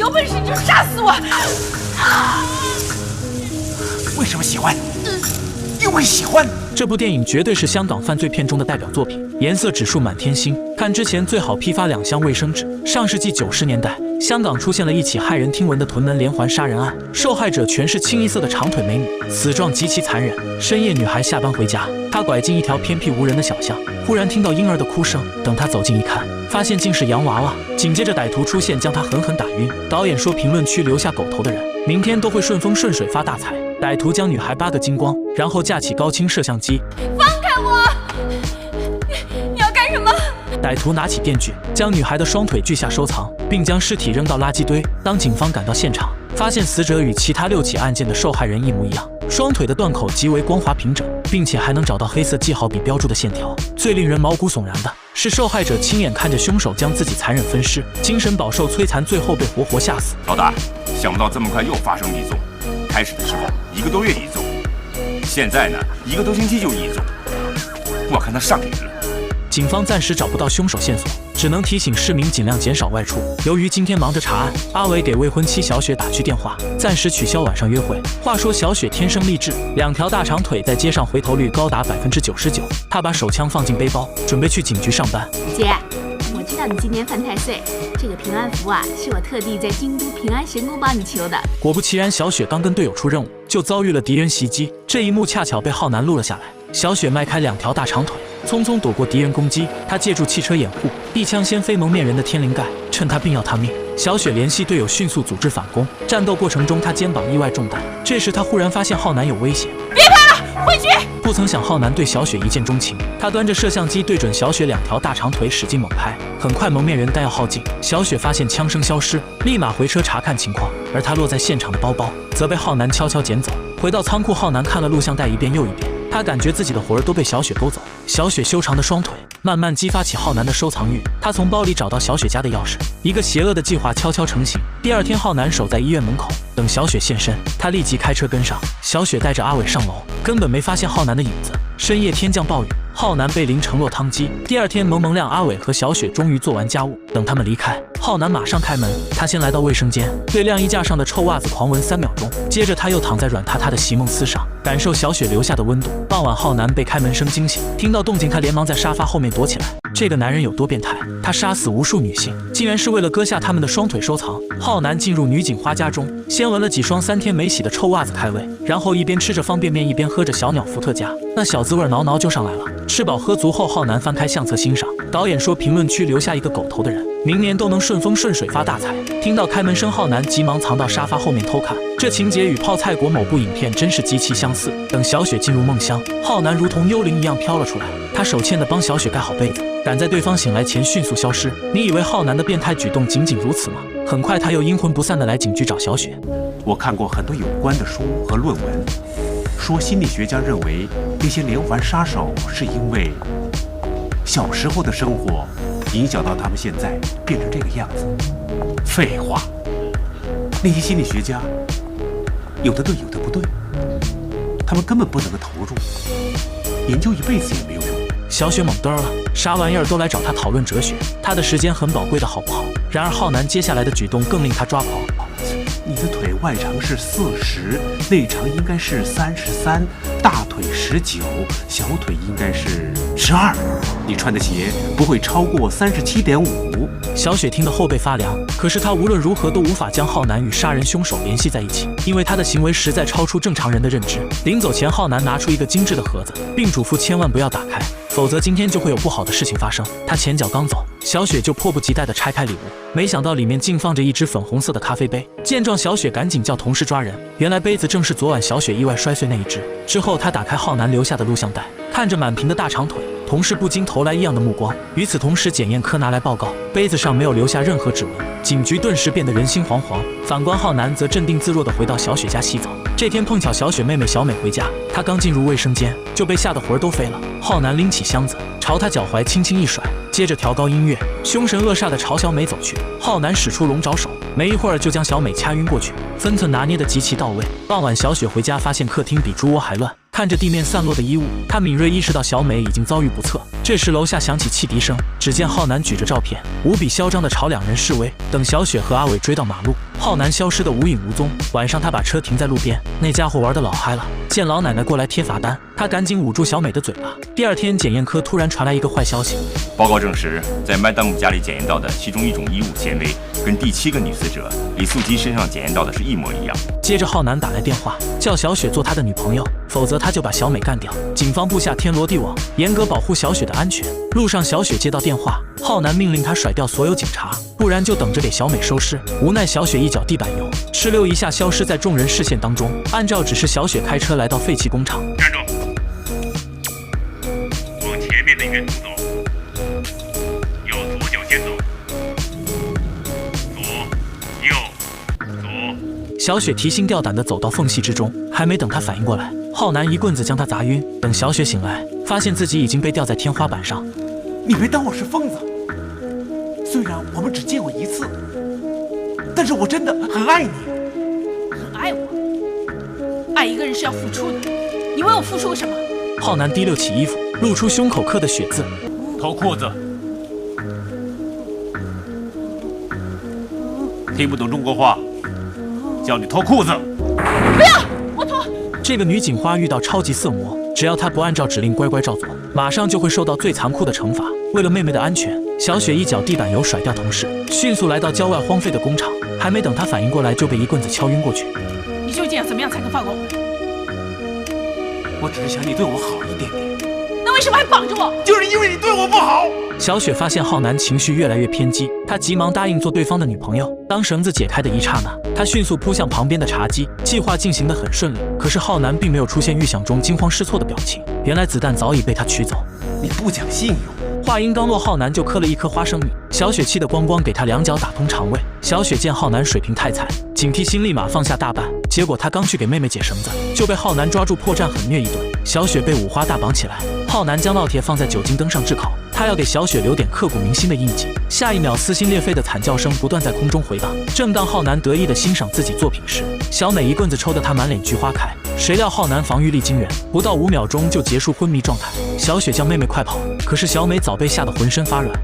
有本事你就杀死我！为什么喜欢？因为喜欢。这部电影绝对是香港犯罪片中的代表作品，颜色指数满天星。看之前最好批发2箱卫生纸。上世纪90年代，香港出现了一起骇人听闻的屯门连环杀人案，受害者全是清一色的长腿美女，死状极其残忍。深夜，女孩下班回家，她拐进一条偏僻无人的小巷，忽然听到婴儿的哭声。等她走近一看，发现竟是洋娃娃。紧接着歹徒出现，将她狠狠打晕。导演说，评论区留下狗头的人，明天都会顺风顺水发大财。歹徒将女孩扒个精光，然后架起高清摄像机。放开我！你要干什么？歹徒拿起电锯，将女孩的双腿锯下收藏，并将尸体扔到垃圾堆。当警方赶到现场，发现死者与其他6起案件的受害人一模一样，双腿的断口极为光滑平整，并且还能找到黑色记号笔标注的线条。最令人毛骨悚然的是，受害者亲眼看着凶手将自己残忍分尸，精神饱受摧残，最后被活活吓死。老大，想不到这么快又发生一宗。开始的时候1个多月一宗，现在呢1个多星期就一宗，我看他上瘾了。警方暂时找不到凶手线索，只能提醒市民尽量减少外出。由于今天忙着查案，阿伟给未婚妻小雪打去电话，暂时取消晚上约会。话说小雪天生丽质，2条大长腿在街上回头率高达99%。她把手枪放进背包，准备去警局上班。姐，我知道你今年犯太岁，这个平安符啊，是我特地在京都平安神宫帮你求的。果不其然，小雪刚跟队友出任务，就遭遇了敌人袭击。这一幕恰巧被浩南录了下来。小雪迈开2条大长腿，匆匆躲过敌人攻击。她借助汽车掩护，一枪先飞蒙面人的天灵盖，趁他病要他命。小雪联系队友，迅速组织反攻。战斗过程中，她肩膀意外中弹。这时她忽然发现浩南有危险，别拍了，回去！不曾想浩南对小雪一见钟情，他端着摄像机对准小雪2条大长腿使劲猛拍。很快蒙面人弹药耗尽，小雪发现枪声消失，立马回车查看情况。而她落在现场的包包则被浩南悄悄捡走。回到仓库，浩南看了录像带一遍又一遍，他感觉自己的魂儿都被小雪勾走。小雪修长的双腿慢慢激发起浩南的收藏欲，他从包里找到小雪家的钥匙，一个邪恶的计划悄悄成型。第2天，浩南守在医院门口等小雪现身，他立即开车跟上。小雪带着阿伟上楼，根本没发现浩南的影子。深夜天降暴雨，浩南被淋成落汤鸡。第2天蒙蒙亮，阿伟和小雪终于做完家务，等他们离开，浩南马上开门。他先来到卫生间，对晾衣架上的臭袜子狂闻3秒钟，接着他又躺在软塌塌的席梦思上，感受小雪留下的温度。傍晚，浩南被开门声惊醒，听到动静，他连忙在沙发后面躲起来。这个男人有多变态？他杀死无数女性，竟然是为了割下他们的双腿收藏。浩南进入女警花家中，先闻了几双3天没洗的臭袜子开胃，然后一边吃着方便面一边喝着小鸟伏特加，那小滋味挠挠就上来了。吃饱喝足后，浩南翻开相册欣赏。导演说，评论区留下一个狗头的人，明年都能顺风顺水发大财。听到开门声，浩南急忙藏到沙发后面偷看。这情节与泡菜国某部影片真是极其相似。等小雪进入梦乡，浩南如同幽灵一样飘了出来，他手欠的帮小雪盖好被子，赶在对方醒来前迅速消失。你以为浩南的变态举动仅仅如此吗？很快他又阴魂不散地来警局找小雪。我看过很多有关的书和论文，说心理学家认为那些连环杀手是因为小时候的生活影响到他们现在变成这个样子。废话，那些心理学家有的对有的不对，他们根本不能够投入，研究一辈子也没有用。小雪懵嘚了，啥玩意儿都来找他讨论哲学，他的时间很宝贵的好不好？然而浩南接下来的举动更令他抓狂。你的腿外长是40，内长应该是33，大腿19，小腿应该是12。你穿的鞋不会超过37.5。小雪听得后背发凉，可是她无论如何都无法将浩南与杀人凶手联系在一起，因为他的行为实在超出正常人的认知。临走前，浩南拿出一个精致的盒子，并嘱咐千万不要打开，否则今天就会有不好的事情发生。他前脚刚走，小雪就迫不及待地拆开礼物，没想到里面竟放着一只粉红色的咖啡杯。见状，小雪赶紧叫同事抓人，原来杯子正是昨晚小雪意外摔碎那一只。之后她打开浩南留下的录像带，看着满屏的大长腿，同事不禁投来异样的目光。与此同时，检验科拿来报告，杯子上没有留下任何指纹。警局顿时变得人心惶惶。反观浩南则镇定自若地回到小雪家洗澡。这天碰巧小雪妹妹小美回家，她刚进入卫生间就被吓得魂儿都飞了。浩南拎起箱子朝她脚踝轻轻一甩，接着调高音乐，凶神恶煞地朝小美走去。浩南使出龙爪手，没一会儿就将小美掐晕过去，分寸拿捏得极其到位。傍晚，小雪回家发现客厅比猪窝还乱，看着地面散落的衣物，她敏锐意识到小美已经遭遇不测。这时楼下响起汽笛声，只见浩南举着照片，无比嚣张地朝2人示威。等小雪和阿伟追到马路，浩南消失得无影无踪。晚上他把车停在路边，那家伙玩得老嗨了，见老奶奶过来贴罚单，他赶紧捂住小美的嘴巴。第二天，检验科突然传来一个坏消息，报告证实，在麦丹姆家里检验到的其中一种衣物纤维，跟第7个女死者李素姬身上检验到的是一模一样。接着浩南打来电话，叫小雪做他的女朋友，否则他就把小美干掉。警方布下天罗地网，严格保护小雪的安全。路上，小雪接到电话，浩南命令他甩掉所有警察，不然就等着给小美收尸。无奈小雪一脚地板油，哧溜一下消失在众人视线当中。按照指示，小雪开车来到废弃工厂。站住！往前面的圆通走，要左脚先走，左右左。小雪提心吊胆地走到缝隙之中，还没等她反应过来，浩南一棍子将她砸晕。等小雪醒来，发现自己已经被吊在天花板上。你别当我是疯子，虽然我们只见过一次，但是我真的很爱你。很爱我？爱一个人是要付出的，你为我付出过什么？浩南提溜起衣服，露出胸口刻的血字。脱裤子。听不懂中国话，叫你脱裤子。不要，我脱。这个女警花遇到超级色魔，只要她不按照指令乖乖照做，马上就会受到最残酷的惩罚。为了妹妹的安全，小雪一脚地板油甩掉同事，迅速来到郊外荒废的工厂。还没等她反应过来，就被一棍子敲晕过去。你究竟要怎么样才能放过我们？我只是想你对我好一点点。那为什么还绑着我？就是因为你对我不好。小雪发现浩南情绪越来越偏激，她急忙答应做对方的女朋友。当绳子解开的一刹那，她迅速扑向旁边的茶几，计划进行得很顺利。可是浩南并没有出现预想中惊慌失措的表情，原来子弹早已被他取走。你不讲信用。话音刚落，浩南就磕了一颗花生米。小雪气得咣咣给他2脚打通肠胃。小雪见浩南水平太菜，警惕心立马放下大半。结果他刚去给妹妹解绳子，就被浩南抓住破绽狠虐一顿。小雪被五花大绑起来，浩南将烙铁放在酒精灯上炙烤，他要给小雪留点刻骨铭心的印记。下一秒，撕心裂肺的惨叫声不断在空中回荡。正当浩南得意地欣赏自己作品时，小美一棍子抽得他满脸菊花开。谁料浩南防御力惊人，不到5秒钟就结束昏迷状态。小雪叫妹妹快跑，可是小美早被吓得浑身发软。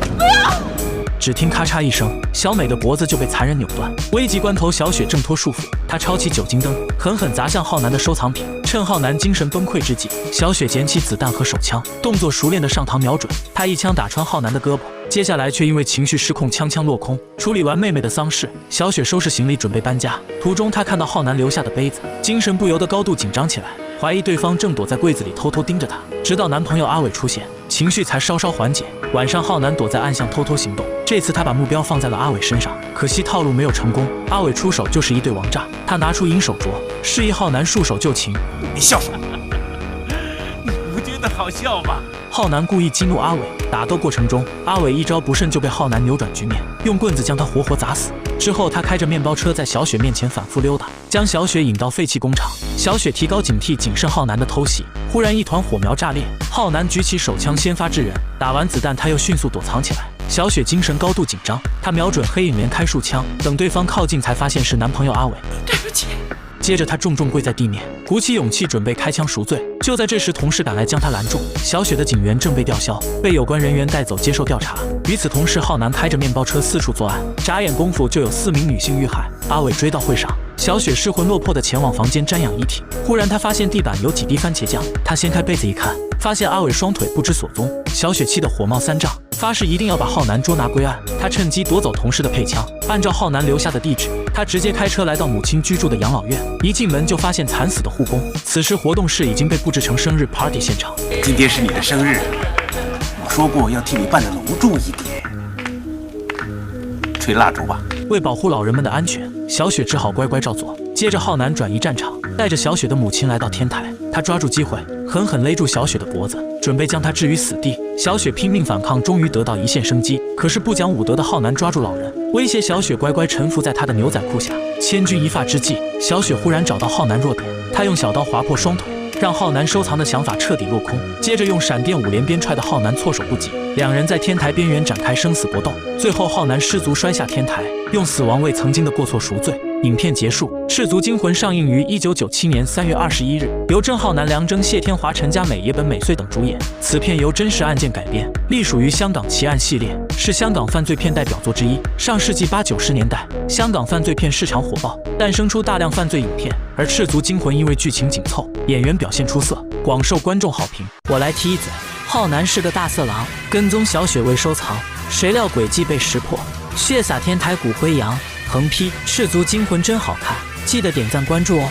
只听咔嚓一声，小美的脖子就被残忍扭断。危急关头，小雪挣脱束缚，她抄起酒精灯，狠狠砸向浩南的收藏品。趁浩南精神崩溃之际，小雪捡起子弹和手枪，动作熟练的上膛瞄准。她一枪打穿浩南的胳膊，接下来却因为情绪失控，枪落空。处理完妹妹的丧事，小雪收拾行李准备搬家。途中，她看到浩南留下的杯子，精神不由得高度紧张起来，怀疑对方正躲在柜子里偷偷盯着她。直到男朋友阿伟出现，情绪才稍稍缓解。晚上，浩南躲在暗巷偷偷行动，这次他把目标放在了阿伟身上，可惜套路没有成功。阿伟出手就是一对王炸，他拿出银手镯，示意浩南束手就擒。你笑什么？你不觉得好笑吗？浩南故意激怒阿伟，打斗过程中，阿伟一招不慎就被浩南扭转局面，用棍子将他活活砸死。之后，他开着面包车在小雪面前反复溜达，将小雪引到废弃工厂。小雪提高警惕，谨慎浩南的偷袭。忽然，一团火苗炸裂，浩南举起手枪先发制人，打完子弹，他又迅速躲藏起来。小雪精神高度紧张，她瞄准黑影连开数枪，等对方靠近，才发现是男朋友阿伟。对不起。接着他重重跪在地面，鼓起勇气准备开枪赎罪。就在这时，同事赶来将他拦住。小雪的警员正被吊销，被有关人员带走接受调查。与此同时，浩南开着面包车四处作案，眨眼功夫就有4名女性遇害。阿伟追到会上，小雪失魂落魄地前往房间瞻仰遗体。忽然，她发现地板有几滴番茄酱，她掀开被子一看，发现阿伟双腿不知所踪。小雪气得火冒三丈，发誓一定要把浩南捉拿归案。她趁机夺走同事的配枪，按照浩南留下的地址，她直接开车来到母亲居住的养老院。一进门就发现惨死的护工。此时活动室已经被布置成生日 party 现场。今天是你的生日，我说过要替你办得隆重一点。吹蜡烛吧。为保护老人们的安全，小雪只好乖乖照做。接着浩南转移战场，带着小雪的母亲来到天台，他抓住机会，狠狠勒住小雪的脖子，准备将她置于死地。小雪拼命反抗，终于得到一线生机。可是不讲武德的浩南抓住老人，威胁小雪乖乖臣服在他的牛仔裤下。千钧一发之际，小雪忽然找到浩南弱点，她用小刀划破双腿，让浩南收藏的想法彻底落空。接着用闪电5连鞭踹得浩南措手不及。两人在天台边缘展开生死搏斗，最后浩南失足摔下天台，用死亡为曾经的过错赎罪。影片结束，《赤足惊魂》上映于1997年3月21日，由郑浩南、梁铮、谢天华、陈嘉美、野本美穗等主演。此片由真实案件改编，隶属于香港奇案系列，是香港犯罪片代表作之一。上世纪80、90年代，香港犯罪片市场火爆，诞生出大量犯罪影片，而《赤足惊魂》因为剧情紧凑，演员表现出色，广受观众好评。我来提一嘴，浩南是个大色狼，跟踪小雪未收藏，谁料诡计被识破，血洒天台骨灰扬。横批：赤足惊魂真好看，记得点赞关注哦。